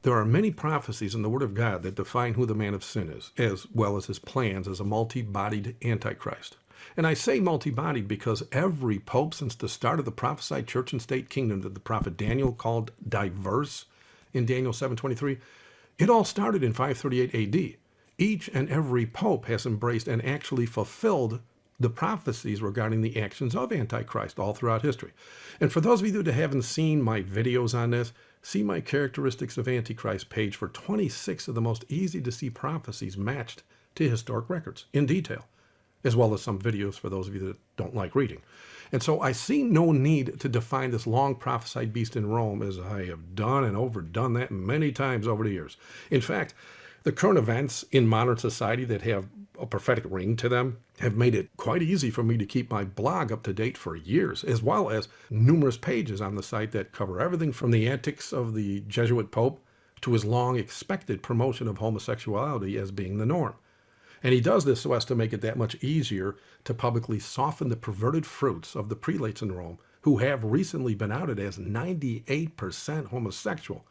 There are many prophecies in the Word of God that define who the man of sin is, as well as his plans as a multi-bodied Antichrist. And I say multi-bodied because every pope since the start of the prophesied church and state kingdom that the prophet Daniel called diverse in Daniel 7:23, it all started in 538 AD. Each and every pope has embraced and actually fulfilled the prophecies regarding the actions of Antichrist all throughout history. And for those of you that haven't seen my videos on this, see my Characteristics of Antichrist page for 26 of the most easy to see prophecies matched to historic records in detail, as well as some videos for those of you that don't like reading. And so I see no need to define this long prophesied beast in Rome, as I have done and overdone that many times over the years. In fact, the current events in modern society that have a prophetic ring to them have made it quite easy for me to keep my blog up to date for years, as well as numerous pages on the site that cover everything from the antics of the Jesuit Pope to his long expected promotion of homosexuality as being the norm. And he does this so as to make it that much easier to publicly soften the perverted fruits of the prelates in Rome, who have recently been outed as 98% homosexual.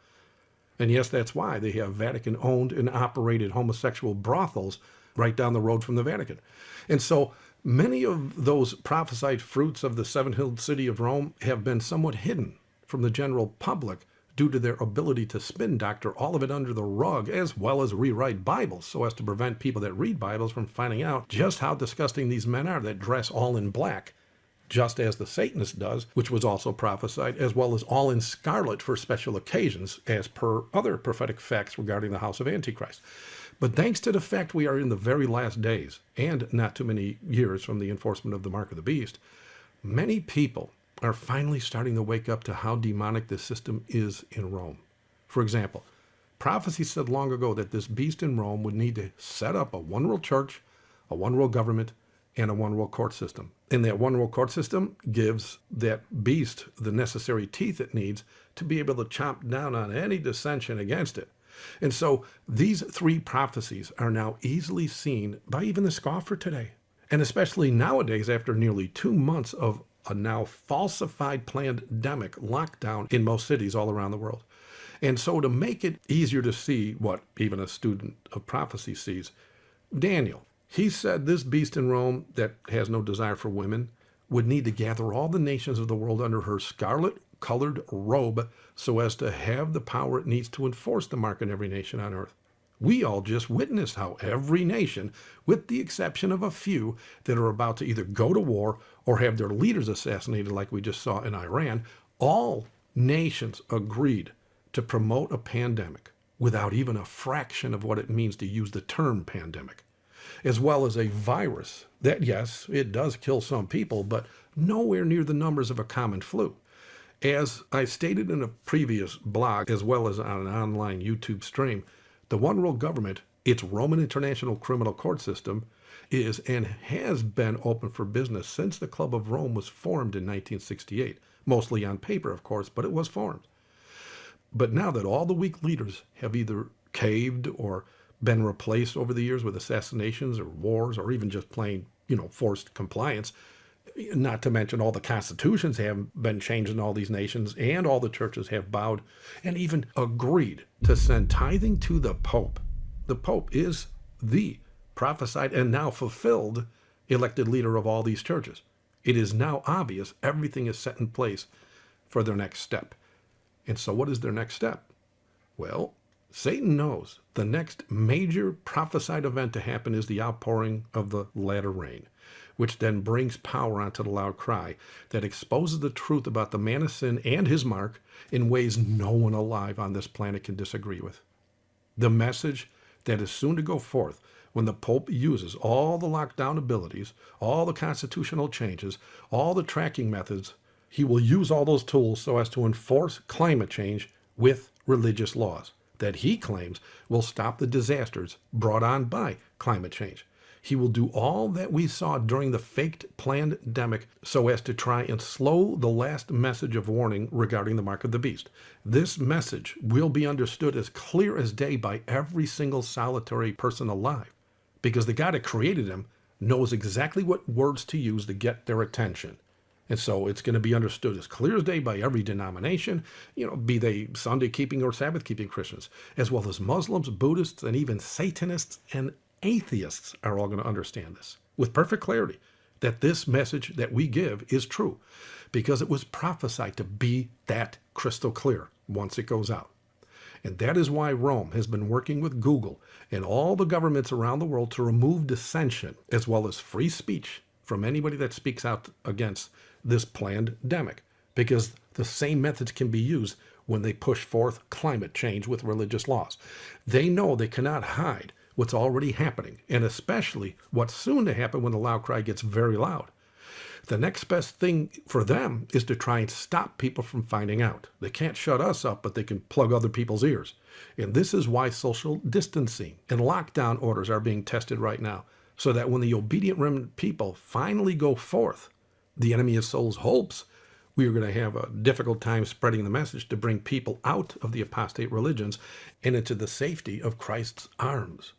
And yes, that's why they have Vatican-owned and operated homosexual brothels right down the road from the Vatican. And so many of those prophesied fruits of the seven-hilled city of Rome have been somewhat hidden from the general public due to their ability to spin doctor all of it under the rug, as well as rewrite Bibles so as to prevent people that read Bibles from finding out just how disgusting these men are that dress all in black, just as the Satanist does, which was also prophesied, as well as all in scarlet for special occasions, as per other prophetic facts regarding the house of Antichrist. But thanks to the fact we are in the very last days, and not too many years from the enforcement of the mark of the beast, many people are finally starting to wake up to how demonic this system is in Rome. For example, prophecy said long ago that this beast in Rome would need to set up a one-world church, a one-world government, and a one-world court system. And that one-world court system gives that beast the necessary teeth it needs to be able to chomp down on any dissension against it. And so these three prophecies are now easily seen by even the scoffer today. And especially nowadays, after nearly 2 months of a now falsified pandemic lockdown in most cities all around the world. And so to make it easier to see what even a student of prophecy sees, Daniel, he said this beast in Rome that has no desire for women would need to gather all the nations of the world under her scarlet-colored robe so as to have the power it needs to enforce the mark in every nation on earth. We all just witnessed how every nation, with the exception of a few that are about to either go to war or have their leaders assassinated like we just saw in Iran, all nations agreed to promote a pandemic without even a fraction of what it means to use the term pandemic, as well as a virus that, yes, it does kill some people, but nowhere near the numbers of a common flu. As I stated in a previous blog, as well as on an online YouTube stream, the one world government, its Roman International Criminal Court system, is and has been open for business since the Club of Rome was formed in 1968. Mostly on paper, of course, but it was formed. But now that all the weak leaders have either caved or been replaced over the years with assassinations or wars or even just plain, forced compliance, not to mention all the constitutions have been changed in all these nations, and all the churches have bowed and even agreed to send tithing to the Pope. The Pope is the prophesied and now fulfilled elected leader of all these churches. It is now obvious everything is set in place for their next step. And so what is their next step? Well, Satan knows the next major prophesied event to happen is the outpouring of the latter rain, which then brings power onto the loud cry that exposes the truth about the man of sin and his mark in ways no one alive on this planet can disagree with. The message that is soon to go forth when the Pope uses all the lockdown abilities, all the constitutional changes, all the tracking methods, he will use all those tools so as to enforce climate change with religious laws that he claims will stop the disasters brought on by climate change. He will do all that we saw during the faked pandemic so as to try and slow the last message of warning regarding the mark of the beast. This message will be understood as clear as day by every single solitary person alive, because the God that created him knows exactly what words to use to get their attention. And so it's going to be understood as clear as day by every denomination, be they Sunday keeping or Sabbath keeping Christians, as well as Muslims, Buddhists, and even Satanists and atheists are all going to understand this with perfect clarity, that this message that we give is true because it was prophesied to be that crystal clear once it goes out. And that is why Rome has been working with Google and all the governments around the world to remove dissension as well as free speech from anybody that speaks out against this pandemic, because the same methods can be used when they push forth climate change with religious laws. They know they cannot hide what's already happening, and especially what's soon to happen when the loud cry gets very loud. The next best thing for them is to try and stop people from finding out. They can't shut us up, but they can plug other people's ears. And this is why social distancing and lockdown orders are being tested right now, so that when the obedient remnant people finally go forth, the enemy of souls hopes we are going to have a difficult time spreading the message to bring people out of the apostate religions and into the safety of Christ's arms.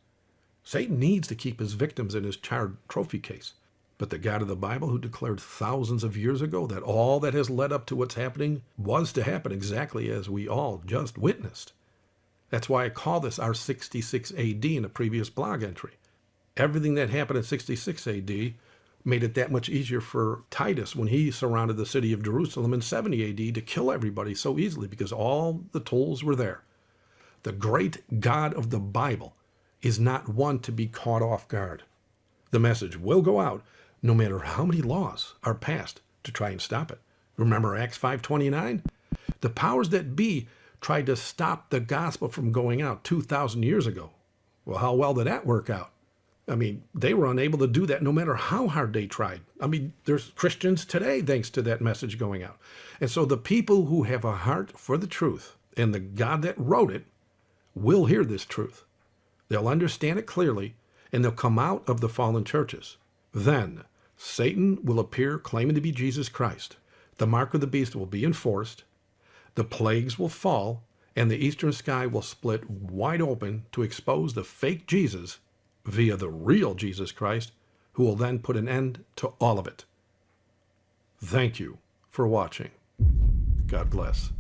Satan needs to keep his victims in his charred trophy case. But the God of the Bible, who declared thousands of years ago that all that has led up to what's happening was to happen exactly as we all just witnessed. That's why I call this our 66 AD in a previous blog entry. Everything that happened in 66 AD made it that much easier for Titus when he surrounded the city of Jerusalem in 70 AD to kill everybody so easily because all the tools were there. The great God of the Bible is not one to be caught off guard. The message will go out no matter how many laws are passed to try and stop it. Remember Acts 5:29? The powers that be tried to stop the gospel from going out 2,000 years ago. Well, how well did that work out? I mean, they were unable to do that no matter how hard they tried. I mean, there's Christians today thanks to that message going out. And so the people who have a heart for the truth and the God that wrote it will hear this truth. They'll understand it clearly, and they'll come out of the fallen churches. Then Satan will appear claiming to be Jesus Christ. The mark of the beast will be enforced. The plagues will fall, and the eastern sky will split wide open to expose the fake Jesus via the real Jesus Christ, who will then put an end to all of it. Thank you for watching. God bless.